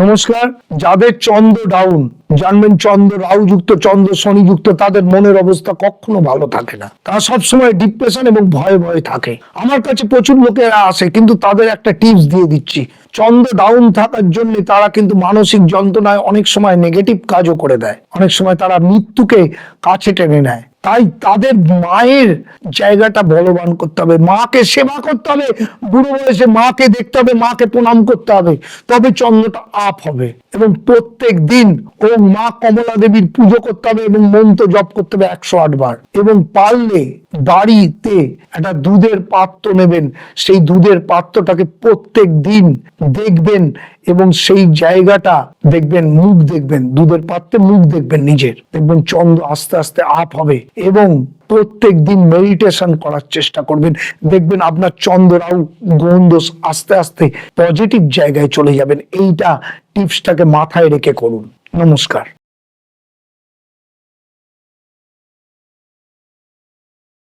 নমস্কার। যাদের চন্দ্র ডাউন, জানবেন চন্দ্র রাহু যুক্ত, চন্দ্র শনি যুক্ত, তাদের মনের অবস্থা কখনো ভালো থাকে না। তারা সবসময় ডিপ্রেশন এবং ভয়ে ভয়ে থাকে। আমার কাছে প্রচুর লোকেরা আসে, কিন্তু তাদের একটা টিপস দিয়ে দিচ্ছি। চন্দ্র ডাউন থাকার জন্য তারা কিন্তু মানসিক যন্ত্রণায় অনেক সময় নেগেটিভ কাজও করে দেয়, অনেক সময় তারা মৃত্যুকে কাছে টেনে নেয়। তাই তাদের মায়ের জায়গাটা বলবান করতে হবে, মাকে সেবা করতে হবে, বুড়ো বয়সে মাকে দেখতে হবে, মাকে প্রণাম করতে হবে, তবে চন্দ্রটা আপ হবে। এবং প্রত্যেক দিন ও মা কমলা দেবীর পুজো করতে হবে এবং মন্ত্র জপ করতে হবে 108 বার। এবং পারলে বাড়িতে একটা দুধের পাত্র নেবেন, সেই দুধের পাত্রটাকে প্রত্যেক দিন দেখবেন এবং সেই জায়গাটা দেখবেন, মুখ দেখবেন, দুধের পাত্রে মুখ দেখবেন নিজের, দেখবেন চন্দ্র আস্তে আস্তে আপ হবে। এবং প্রত্যেক দিন মেডিটেশন করার চেষ্টা করবেন, দেখবেন আপনার চন্দ্র রাহু গ্রহণ দোষ আস্তে আস্তে পজিটিভ জায়গায় চলে যাবেন। এইটা টিপসটাকে মাথায় রেখে করুন। নমস্কার।